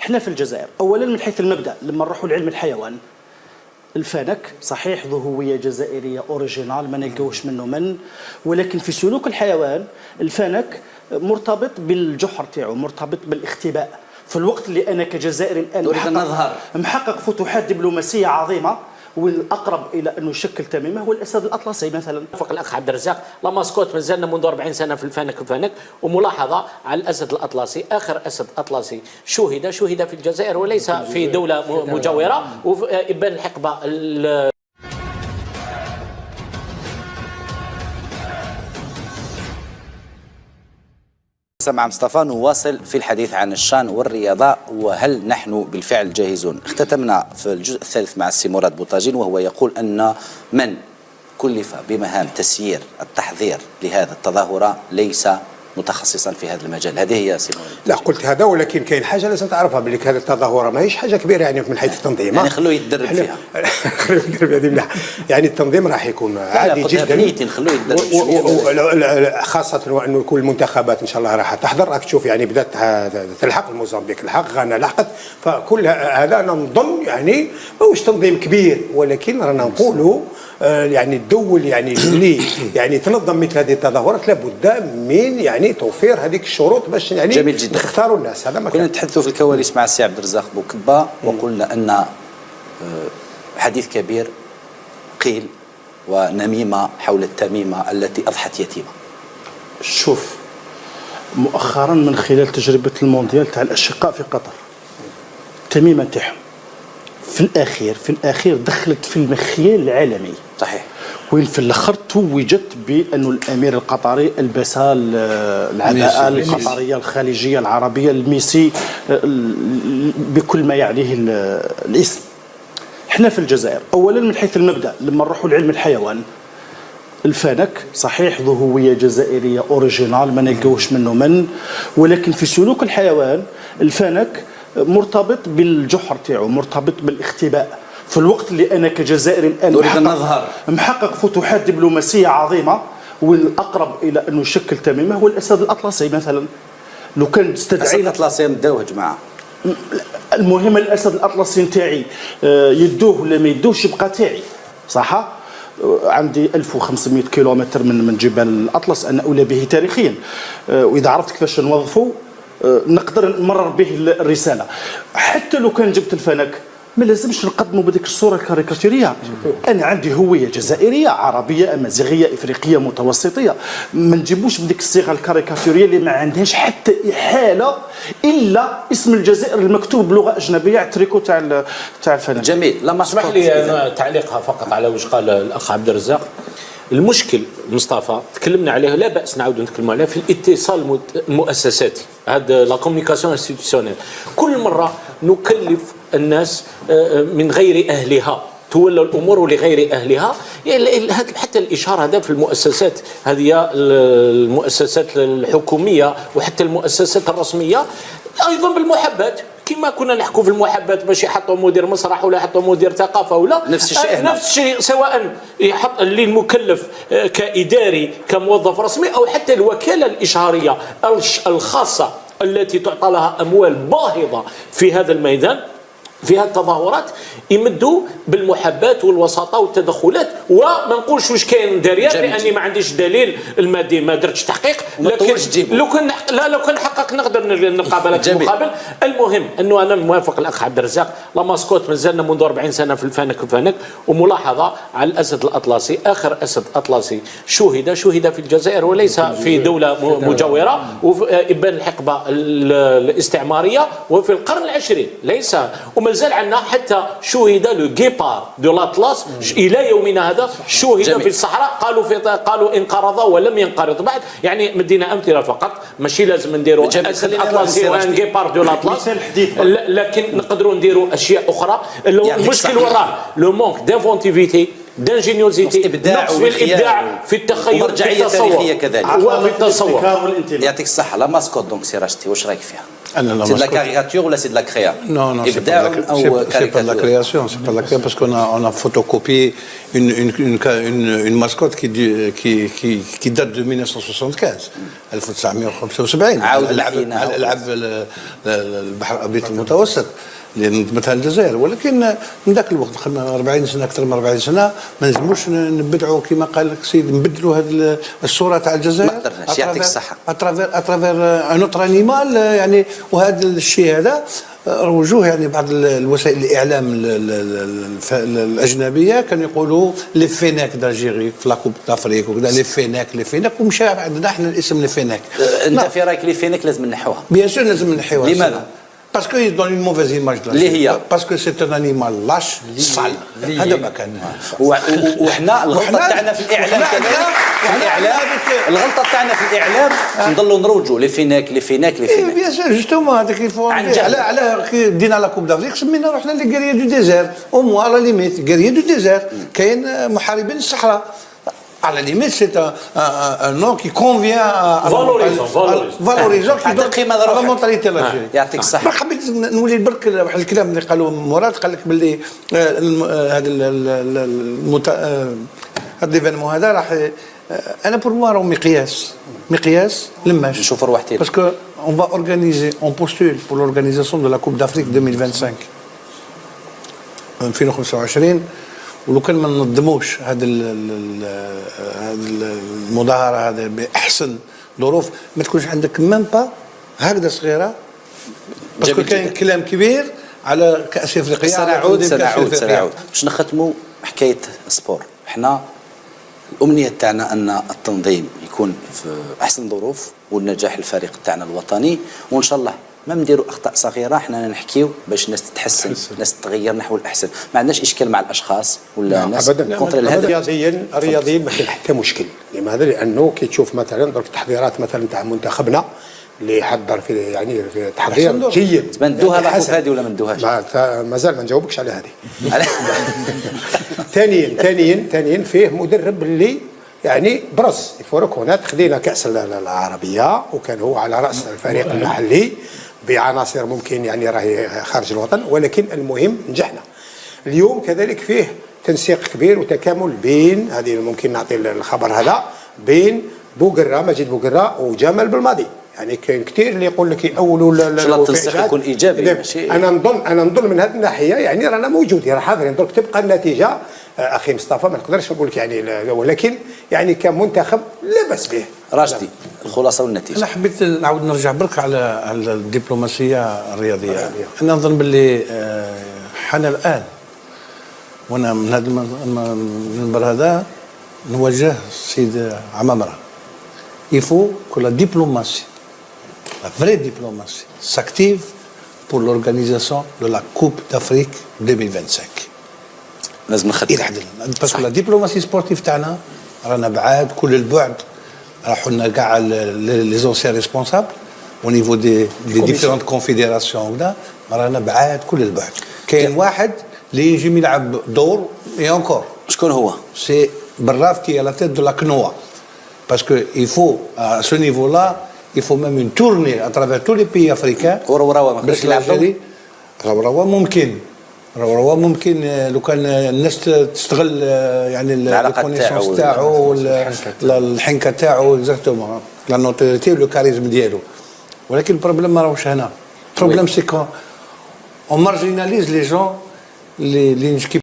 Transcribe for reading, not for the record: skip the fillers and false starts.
احنا في الجزائر اولا من حيث المبدا لما نروحوا لعلم الحيوان، الفنك صحيح ذو هويه جزائريه اوريجينال ما نلقاوش منه من، ولكن في سلوك الحيوان الفنك مرتبط بالجحر تاعو، مرتبط بالاختباء. في الوقت اللي انا كجزائري الان محقق فتوحات دبلوماسيه عظيمه، والاقرب الى انه يشكل تميمه هو الاسد الاطلسي مثلا. فوق الاخ عبد الرزاق، لا ماسكوت مازلنا منذ 40 سنه في الفنك، وملاحظه على الاسد الاطلسي، اخر اسد اطلسي شوهد في الجزائر وليس في دوله مجاوره، وابان الحقبه مع مصطفى نواصل في الحديث عن الشان والرياضة، وهل نحن بالفعل جاهزون؟ اختتمنا في الجزء الثالث مع السي مراد بوطاجين، وهو يقول أن من كلف بمهام تسيير التحضير لهذا التظاهرة ليس متخصصا في هذا المجال. هذه هي سي مراد. لا قلت هذا، ولكن كاين حاجه لازم تعرفها، باللي هذه التظاهره ماهيش حاجه كبيره يعني من حيث التنظيم، يعني خلوه يتدرب فيها. خلوه يتدرب هذه مليح، يعني التنظيم راح يكون عادي جدا، خلوه يتدرب خاصه وانه كل المنتخبات ان شاء الله راح تحضر. راك تشوف يعني بدات تلحق الموزمبيق، لحق غانا لحقت، فكل هذا انا نظن يعني ماهوش تنظيم كبير، ولكن رانا نقولوا يعني الدول يعني اللي يعني تنظم مثل هذه التظاهرات لابد من يعني توفير هذيك الشروط باش يعني جميل جدا يختاروا الناس. هذا ما كنا نتحدثوا في الكواليس مع السي عبد الرزاق بوكبا، وقلنا ان حديث كبير قيل ونميمه حول التميمه التي اضحت يتيمه. شوف مؤخرا من خلال تجربه المونديال تاع الاشقاء في قطر، التميمه تاعهم في الاخير دخلت في المخيال العالمي. صحيح. وين في الاخر توجت بانه الامير القطري البس العباءه القطريه الخليجيه العربيه الميسي بكل ما يعنيه الاسم. احنا في الجزائر اولا من حيث المبدا لما نروحوا لعلم الحيوان، الفنك صحيح ذو هويه جزائريه اوريجينال ما نلقاوش منه من، ولكن في سلوك الحيوان الفنك مرتبط بالجحر تاعو، مرتبط بالاختباء. في الوقت اللي انا كجزائري الان محقق فتوحات دبلوماسيه عظيمه، والاقرب الى انه يشكل تميمه هو الاسد الاطلسي مثلا. لو كان استدعينا الاسد الاطلسي ندوه جماعه، المهم الاسد الاطلسي نتاعي يدوه ولا ما يدوهش يبقى تاعي، صح؟ عندي 1500 كيلومتر من جبال الاطلس انا اولى به تاريخيا، واذا عرفت كيفاش نوظفه نقدر نمرر به الرساله. حتى لو كان جبت الفنك ما لازمش نقدموا بهذيك الصوره الكاريكاتوريه. انا عندي هويه جزائريه عربيه امازيغيه افريقيه متوسطيه، ما نجيبوش بديك الصيغه الكاريكاتوريه اللي ما عندهاش حتى احاله الا اسم الجزائر المكتوب بلغه اجنبيه على التريكو تاع الفنان. جميل. لما اسمح لي تعليقها فقط على واش قال الاخ عبد الرزاق. المشكل مصطفى تكلمنا عليه، لا باس نعاودوا نتكلموا عليه، في الاتصال المؤسساتي، هذا لا كومونيكاسيون انستيتيسيونيل. كل مره نكلف الناس من غير اهلها، تولى الامور لغير اهلها. حتى الاشهار هذا في المؤسسات، هذه المؤسسات الحكوميه وحتى المؤسسات الرسميه ايضا بالمحبات، كما كنا نحكوا في المحبات باش يحطوا مدير مسرح ولا يحطوا مدير ثقافه ولا نفس الشيء نفس الشيء، سواء يحط اللي المكلف كاداري كموظف رسمي او حتى الوكاله الاشهاريه الخاصه التي تعطى لها اموال باهظه في هذا الميدان في هذه التظاهرات، يمدوا بالمحبات والوساطه والتدخلات. وما نقولش واش كاين داريات لاني ما عنديش دليل المادي، ما درتش تحقيق، لكن لو كان حقق نقدر نبقى بلد المقابل. المهم انه انا موافق الاخ عبد الرزاق، لا ماسكوت مازلنا منذ 40 سنه في الفنك، وملاحظه على الاسد الاطلسي، اخر اسد اطلسي شوهد في الجزائر وليس في دوله مجاوره، وابان الحقبه الاستعماريه وفي القرن العشرين ليس، ومازال عندنا حتى شوهد لو غيبار دو لاطلاس الى يومنا هذا، شوهد في الصحراء، قالوا انقرض ولم ينقرض بعد. يعني مدينا امثله فقط، ماشي لازم نديروا اسد اطلسي وان غيبار دو لاطلاس، لكن نقدروا نديروا اشياء اخرى. المشكل وراه لو مونك دانفونتيفيتي دانجينيوزيتي، نقص في الابداع في التخيل ومرجعيه تاريخيه كذلك وفي التصور. يعطيك الصحه. لا ماسكوت دونك سي راشتي، واش رايك فيها؟ سي دو لا كاريكاتور ولا سي دو لا كريا؟ Non, non, c'est ابداع او pas de la كاريكاتور؟ création, c'est pas de la création parce qu'on a photocopié une mascotte qui date de 1975 1975 عاود لحينا العاب البحر الابيض المتوسط اللي نظمتها الجزائر، ولكن من ذاك الوقت دخلنا 40 سنه اكثر من 40 سنه ما نجموش نبدعوا كما قال لك السيد، نبدلوا هذه الصوره تاع الجزائر. ما قدرناش، يعطيك الصحه. اترافير ان اوتر انيمال يعني. وهذا الشيء هذا روجوه يعني بعض الوسائل الاعلام الاجنبيه كانوا يقولوا لي فيناك دالجيري في لاكوب دافريك وكذا، لي فيناك ومشى عندنا احنا الاسم لي فيناك. انت في رايك لي فيناك لازم نحوها؟ بيان سور لازم نحيوها. لماذا؟ Parce qu'ils donnent une mauvaise image de la اللي هي parce que c'est un animal lâche sale. هذا ما كان. وحنا الغلطه تاعنا في الاعلام كذلك، في الاعلام الغلطه تاعنا في الاعلام نضلوا نروجوا لي فيناك لي فيناك لي فيناك. بيان سور جوستومون هذاك يفو على كي دينا لا كوب دافريك سمينا روحنا لي غيريا دو ديزير او موا على ليميت غيريا دو ديزير. كاين محاربين الصحراء à la limite c'est un nom qui convient à valorisant qui donne à la mentalité algérienne. يعطيك الصحة. برك حبيت نولي برك واحد الكلام اللي قالوا مراد، قال لك باللي هذا هذا ليفينمون هذا راح انا بور موا راهو مقياس لماش نشوف روحتي باسكو اون فا اورغانيزي اون بوستول بور لورغانيزاسيون دو لا كوب دافريك 2025 2025. ولو كان ما ننظموش هذا المظاهره هذا باحسن ظروف ما تكونش عندك ميم با هكذا صغيره، باسكو كاين كلام كبير على كاس افريقيا. سنعود باش نختموا حكايه سبور. احنا الامنيه تاعنا ان التنظيم يكون في احسن ظروف والنجاح الفريق تاعنا الوطني، وان شاء الله ما نديروا اخطاء صغيره، احنا نحكيو باش الناس تتحسن، الناس تتغير نحو الاحسن. ما عندناش اشكال مع الاشخاص ولا الناس كونتر الهدف. رياضيا ما كاين حتى مشكل. لماذا؟ لانه كي تشوف مثلا درك التحضيرات مثلا تاع منتخبنا اللي حضر في يعني في تحضير جيد. ما ندوها لاحظ هذه ولا ما ندوهاش؟ مازال ما نجاوبكش على هذه. ثانيا فيه مدرب اللي يعني برز يفوركونات. خدينا كاس العربيه وكان هو على راس الفريق المحلي بعناصر ممكن يعني راهي خارج الوطن، ولكن المهم نجحنا. اليوم كذلك فيه تنسيق كبير وتكامل بين هذه، ممكن نعطي الخبر هذا، بين بوقرة مجيد بوقرة وجمال بالماضي. يعني كاين كثير اللي يقول لك يأولوا التنسيق يكون ايجابي ماشي. انا نظن من هذه الناحيه يعني رانا موجودين راه حاضرين. درك تبقى النتيجه اخي مصطفى ما نقدرش نقول لك يعني، ولكن يعني كمنتخب لا باس به. راشدي الخلاصه والنتيجه. انا حبيت نعاود نرجع برك على الدبلوماسيه الرياضيه. انا نظن باللي حان الان، وانا من هذا المنبر هذا نوجه السيد عمامره، il faut que la diplomatie, la vraie diplomatie, s'active pour l'organisation de la Coupe d'Afrique 2025. لازم نخدم باسكو لا ديبلوماسي سبورتيف تاعنا رانا بعاد كل البعد. راحوا لنا كاع لي زونسيان ريسبونسابل او نيفو دي ديفيرونت كونفيديراسيون وكذا، رانا بعاد كل البعد. كاين واحد اللي يجي يلعب دور اي انكور. شكون هو؟ سي براف كي لا تيت دو لا كنوا. Parce qu'il faut, à ce niveau-là, il faut même une tournée à travers tous les pays africains. باش العجلي روراوا ممكن لو كان الناس تستغل يعني الكونيسونس تاعو الحنكه تاعو اكزاكتومون لا نوتوريتي لو كاريزم ديالو. ولكن البروبليم ما راهوش هنا. البروبليم سي كون اون مارجيناليز لي جون اللي